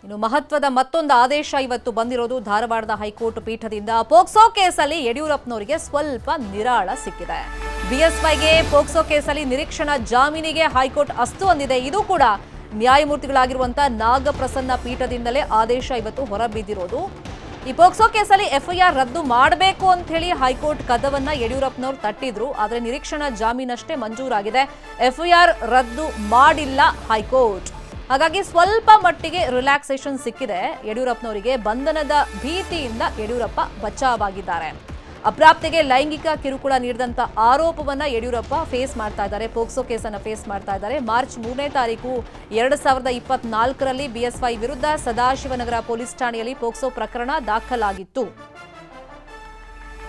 ಇನ್ನು ಮಹತ್ವದ ಮತ್ತೊಂದು ಆದೇಶ ಇವತ್ತು ಬಂದಿರೋದು ಧಾರವಾಡದ ಹೈಕೋರ್ಟ್ ಪೀಠದಿಂದ ಪೋಕ್ಸೋ ಕೇಸಲ್ಲಿ ಯಡಿಯೂರಪ್ಪನವರಿಗೆ ಸ್ವಲ್ಪ ನಿರಾಳ ಸಿಕ್ಕಿದೆ. ಬಿಎಸ್ವೈಗೆ ಪೋಕ್ಸೋ ಕೇಸಲ್ಲಿ ನಿರೀಕ್ಷಣಾ ಜಾಮೀನಿಗೆ ಹೈಕೋರ್ಟ್ ಅಸ್ತು ಅಂದಿದೆ. ಇದು ಕೂಡ ನ್ಯಾಯಮೂರ್ತಿಗಳಾಗಿರುವಂತಹ ನಾಗಪ್ರಸನ್ನ ಪೀಠದಿಂದಲೇ ಆದೇಶ ಇವತ್ತು ಹೊರಬಿದ್ದಿರೋದು. ಈ ಪೋಕ್ಸೋ ಕೇಸಲ್ಲಿ ಎಫ್ಐಆರ್ ರದ್ದು ಮಾಡಬೇಕು ಅಂತ ಹೇಳಿ ಹೈಕೋರ್ಟ್ ಕದವನ್ನ ಯಡಿಯೂರಪ್ಪನವರು ತಟ್ಟಿದ್ರು. ಆದರೆ ನಿರೀಕ್ಷಣಾ ಜಾಮೀನಷ್ಟೇ ಮಂಜೂರಾಗಿದೆ. ಎಫ್ಐಆರ್ ರದ್ದು ಮಾಡಿಲ್ಲ ಹೈಕೋರ್ಟ್. ಹಾಗಾಗಿ ಸ್ವಲ್ಪ ಮಟ್ಟಿಗೆ ರಿಲ್ಯಾಕ್ಸೇಷನ್ ಸಿಕ್ಕಿದೆ ಯಡಿಯೂರಪ್ಪನವರಿಗೆ. ಬಂಧನದ ಭೀತಿಯಿಂದ ಯಡಿಯೂರಪ್ಪ ಬಚಾವಾಗಿದ್ದಾರೆ. ಅಪ್ರಾಪ್ತಿಗೆ ಲೈಂಗಿಕ ಕಿರುಕುಳ ನೀಡಿದಂತ ಆರೋಪವನ್ನ ಯಡಿಯೂರಪ್ಪ ಫೇಸ್ ಮಾಡ್ತಾ ಇದ್ದಾರೆ. ಪೋಕ್ಸೋ ಕೇಸನ್ನ ಫೇಸ್ ಮಾಡ್ತಾ ಇದ್ದಾರೆ. ಮಾರ್ಚ್ 3ನೇ ತಾರೀಕು 2024ರಲ್ಲಿ ಬಿಎಸ್ವೈ ವಿರುದ್ಧ ಸದಾಶಿವನಗರ ಪೊಲೀಸ್ ಠಾಣೆಯಲ್ಲಿ ಪೋಕ್ಸೋ ಪ್ರಕರಣ ದಾಖಲಾಗಿತ್ತು.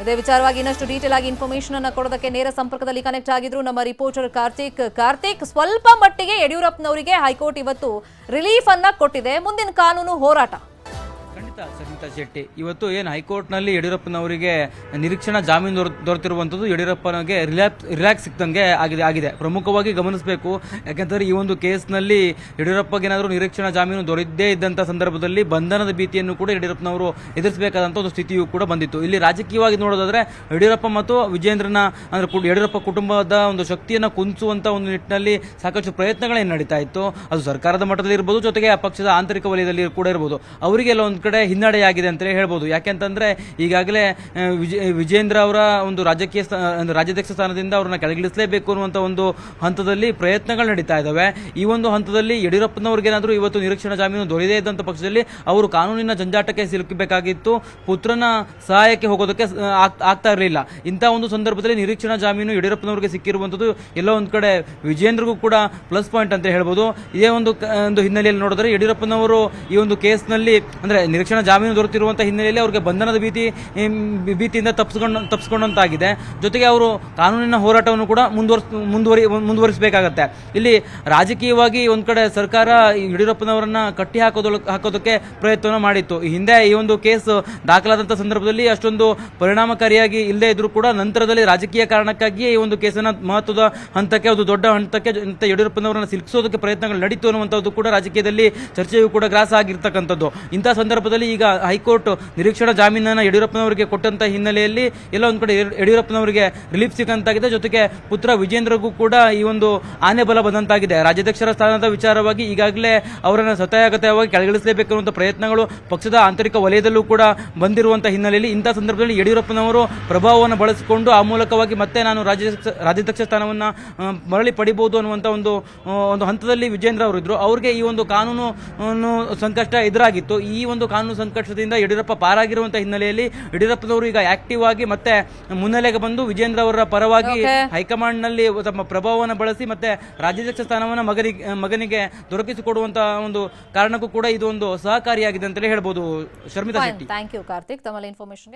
ಇದೇ ವಿಚಾರವಾಗಿ ಇನ್ನಷ್ಟು ಡೀಟೇಲ್ ಆಗಿ ಇನ್ಫಾರ್ಮೇಶನ್ ಅನ್ನ ಕೊಡೋದಕ್ಕೆ ನೇರ ಸಂಪರ್ಕದಲ್ಲಿ ಕನೆಕ್ಟ್ ಆಗಿದ್ರು ನಮ್ಮ ರಿಪೋರ್ಟರ್ ಕಾರ್ತಿಕ್. ಸ್ವಲ್ಪ ಮಟ್ಟಿಗೆ ಯಡಿಯೂರಪ್ಪನವರಿಗೆ ಹೈಕೋರ್ಟ್ ಇವತ್ತು ರಿಲೀಫ್ ಅನ್ನ ಕೊಟ್ಟಿದೆ. ಮುಂದಿನ ಕಾನೂನು ಹೋರಾಟ. ಖಂಡಿತ ಸರಿತಾ ಶೆಟ್ಟಿ, ಇವತ್ತು ಏನು ಹೈಕೋರ್ಟ್ನಲ್ಲಿ ಯಡಿಯೂರಪ್ಪನವರಿಗೆ ನಿರೀಕ್ಷಣಾ ಜಾಮೀನು ದೊರೆತಿರುವಂಥದ್ದು ಯಡಿಯೂರಪ್ಪನಿಗೆ ರಿಲ್ಯಾಕ್ಸ್ ಸಿಕ್ತಂಗೆ ಆಗಿದೆ. ಪ್ರಮುಖವಾಗಿ ಗಮನಿಸಬೇಕು, ಯಾಕೆಂದರೆ ಈ ಒಂದು ಕೇಸ್ನಲ್ಲಿ ಯಡಿಯೂರಪ್ಪಗೆ ಏನಾದರೂ ನಿರೀಕ್ಷಣಾ ಜಾಮೀನು ದೊರೆಯದೇ ಇದ್ದಂಥ ಸಂದರ್ಭದಲ್ಲಿ ಬಂಧನದ ಭೀತಿಯನ್ನು ಕೂಡ ಯಡಿಯೂರಪ್ಪನವರು ಎದುರಿಸಬೇಕಾದಂಥ ಒಂದು ಸ್ಥಿತಿಯೂ ಕೂಡ ಬಂದಿತ್ತು. ಇಲ್ಲಿ ರಾಜಕೀಯವಾಗಿ ನೋಡೋದಾದ್ರೆ ಯಡಿಯೂರಪ್ಪ ಮತ್ತು ವಿಜೇಂದ್ರನ ಅಂದ್ರೆ ಯಡಿಯೂರಪ್ಪ ಕುಟುಂಬದ ಒಂದು ಶಕ್ತಿಯನ್ನು ಕುಂದಿಸುವಂಥ ಒಂದು ನಿಟ್ಟಿನಲ್ಲಿ ಸಾಕಷ್ಟು ಪ್ರಯತ್ನಗಳೇನು ನಡೀತಾ ಇತ್ತು. ಅದು ಸರ್ಕಾರದ ಮಟ್ಟದಲ್ಲಿ ಇರ್ಬೋದು, ಜೊತೆಗೆ ಆ ಪಕ್ಷದ ಆಂತರಿಕ ವಲಯದಲ್ಲಿ ಕೂಡ ಇರ್ಬೋದು. ಅವರಿಗೆಲ್ಲ ಒಂದು ಕಡೆ ಹಿನ್ನಡೆಯಾಗಿದೆ ಅಂತಲೇ ಹೇಳ್ಬೋದು. ಯಾಕೆಂತಂದ್ರೆ ಈಗಾಗಲೇ ವಿಜೇಂದ್ರ ಅವರ ಒಂದು ರಾಜ್ಯಾಧ್ಯಕ್ಷ ಸ್ಥಾನದಿಂದ ಅವ್ರನ್ನ ಕೆಳಗಿಳಿಸಲೇಬೇಕು ಅನ್ನುವಂಥ ಒಂದು ಹಂತದಲ್ಲಿ ಪ್ರಯತ್ನಗಳು ನಡೀತಾ ಇದ್ದಾವೆ. ಈ ಒಂದು ಹಂತದಲ್ಲಿ ಯಡಿಯೂರಪ್ಪನವ್ರಿಗೇನಾದರೂ ಇವತ್ತು ನಿರೀಕ್ಷಣಾ ಜಾಮೀನು ದೊರೆಯದೇ ಇದ್ದಂಥ ಪಕ್ಷದಲ್ಲಿ ಅವರು ಕಾನೂನಿನ ಜಂಜಾಟಕ್ಕೆ ಸಿಲುಕಬೇಕಾಗಿತ್ತು. ಪುತ್ರನ ಸಹಾಯಕ್ಕೆ ಹೋಗೋದಕ್ಕೆ ಆಗ್ತಾ ಇರಲಿಲ್ಲ. ಇಂಥ ಒಂದು ಸಂದರ್ಭದಲ್ಲಿ ನಿರೀಕ್ಷಣಾ ಜಾಮೀನು ಯಡಿಯೂರಪ್ಪನವರಿಗೆ ಸಿಕ್ಕಿರುವಂಥದ್ದು ಎಲ್ಲೋ ಒಂದು ಕಡೆ ವಿಜೇಂದ್ರಗೂ ಕೂಡ ಪ್ಲಸ್ ಪಾಯಿಂಟ್ ಅಂತ ಹೇಳ್ಬೋದು. ಇದೇ ಒಂದು ಹಿನ್ನೆಲೆಯಲ್ಲಿ ನೋಡಿದ್ರೆ ಯಡಿಯೂರಪ್ಪನವರು ಈ ಒಂದು ಕೇಸ್ನಲ್ಲಿ ಅಂದ್ರೆ ನಿರೀಕ್ಷಣಾ ಜಾಮೀನು ದೊರೆತಿರುವಂತಹ ಹಿನ್ನೆಲೆಯಲ್ಲಿ ಅವರಿಗೆ ಬಂಧನದ ಭೀತಿಯಿಂದ ತಪ್ಪಿಸಿಕೊಂಡಂತಾಗಿದೆ. ಜೊತೆಗೆ ಅವರು ಕಾನೂನಿನ ಹೋರಾಟವನ್ನು ಕೂಡ ಮುಂದುವರಿಸಬೇಕಾಗತ್ತೆ. ಇಲ್ಲಿ ರಾಜಕೀಯವಾಗಿ ಒಂದ್ ಕಡೆ ಸರ್ಕಾರ ಯಡಿಯೂರಪ್ಪನವರನ್ನ ಕಟ್ಟಿ ಹಾಕೋದಕ್ಕೆ ಪ್ರಯತ್ನ ಮಾಡಿತ್ತು. ಹಿಂದೆ ಈ ಒಂದು ಕೇಸ್ ದಾಖಲಾದಂತಹ ಸಂದರ್ಭದಲ್ಲಿ ಅಷ್ಟೊಂದು ಪರಿಣಾಮಕಾರಿಯಾಗಿ ಇಲ್ಲದೆ ಇದ್ರೂ ಕೂಡ ನಂತರದಲ್ಲಿ ರಾಜಕೀಯ ಕಾರಣಕ್ಕಾಗಿಯೇ ಈ ಒಂದು ಕೇಸನ್ನ ಮಹತ್ವದ ಹಂತಕ್ಕೆ, ಒಂದು ದೊಡ್ಡ ಹಂತಕ್ಕೆ ಯಡಿಯೂರಪ್ಪನವರನ್ನ ಸಿಲುಕಿಸೋದಕ್ಕೆ ಪ್ರಯತ್ನಗಳು ನಡೀತು ಅನ್ನುವಂಥದ್ದು ಕೂಡ ರಾಜಕೀಯದಲ್ಲಿ ಚರ್ಚೆಯೂ ಕೂಡ ಗ್ರಾಸ ಆಗಿರ್ತಕ್ಕಂಥದ್ದು. ಇಂತಹ ಸಂದರ್ಭದಲ್ಲಿ ಈಗ ಹೈಕೋರ್ಟ್ ನಿರೀಕ್ಷಣಾ ಜಾಮೀನನ್ನು ಯಡಿಯೂರಪ್ಪನವರಿಗೆ ಕೊಟ್ಟಂತ ಹಿನ್ನೆಲೆಯಲ್ಲಿ ಎಲ್ಲ ಒಂದು ಕಡೆ ಯಡಿಯೂರಪ್ಪನವರಿಗೆ ರಿಲೀಫ್ ಸಿಕ್ಕಂತಾಗಿದೆ. ಜೊತೆಗೆ ಪುತ್ರ ವಿಜೇಂದ್ರಗೂ ಕೂಡ ಈ ಒಂದು ಆನೆ ಬಲ ಬಂದಂತಾಗಿದೆ. ರಾಜ್ಯಾಧ್ಯಕ್ಷರ ಸ್ಥಾನದ ವಿಚಾರವಾಗಿ ಈಗಾಗಲೇ ಅವರನ್ನು ಸತಾಯಗತವಾಗಿ ಕೆಳಗಿಳಿಸಲೇಬೇಕು ಅನ್ನುವಂಥ ಪ್ರಯತ್ನಗಳು ಪಕ್ಷದ ಆಂತರಿಕ ವಲಯದಲ್ಲೂ ಕೂಡ ಬಂದಿರುವಂತಹ ಹಿನ್ನೆಲೆಯಲ್ಲಿ ಇಂತಹ ಸಂದರ್ಭದಲ್ಲಿ ಯಡಿಯೂರಪ್ಪನವರು ಪ್ರಭಾವವನ್ನು ಬಳಸಿಕೊಂಡು ಆ ಮೂಲಕವಾಗಿ ಮತ್ತೆ ನಾನು ರಾಜ್ಯಾಧ್ಯಕ್ಷ ಸ್ಥಾನವನ್ನ ಮರಳಿ ಪಡಿಬಹುದು ಅನ್ನುವಂಥ ಒಂದು ಹಂತದಲ್ಲಿ ವಿಜೇಂದ್ರ ಅವರು ಇದ್ರು. ಅವ್ರಿಗೆ ಈ ಒಂದು ಕಾನೂನು ಸಂಕಷ್ಟ ಎದುರಾಗಿತ್ತು. ಈ ಒಂದು ಕಾನೂನು ಸಂಕಷ್ಟದಿಂದ ಯಡಿಯೂರಪ್ಪ ಪಾರಾಗಿರುವಂತಹ ಹಿನ್ನೆಲೆಯಲ್ಲಿ ಯಡಿಯೂರಪ್ಪನವರು ಈಗ ಆಕ್ಟಿವ್ ಆಗಿ ಮತ್ತೆ ಮುನ್ನೆಲೆಗೆ ಬಂದು ವಿಜೇಂದ್ರ ಅವರ ಪರವಾಗಿ ಹೈಕಮಾಂಡ್ ನಲ್ಲಿ ತಮ್ಮ ಪ್ರಭಾವವನ್ನು ಬಳಸಿ ಮತ್ತೆ ರಾಜ್ಯಾಧ್ಯಕ್ಷ ಸ್ಥಾನವನ್ನು ಮಗನಿಗೆ ದೊರಕಿಸಿಕೊಡುವಂತಹ ಒಂದು ಕಾರಣಕ್ಕೂ ಕೂಡ ಇದು ಒಂದು ಸಹಕಾರಿಯಾಗಿದೆ ಅಂತಲೇ ಹೇಳ್ಬೋದು. ಶರ್ಮಿತಾ ಶೆಟ್ಟಿ. ಥ್ಯಾಂಕ್ ಯು ಕಾರ್ತಿಕ್, ತಮ್ಮ ಇನ್ಫಾರ್ಮೇಶನ್.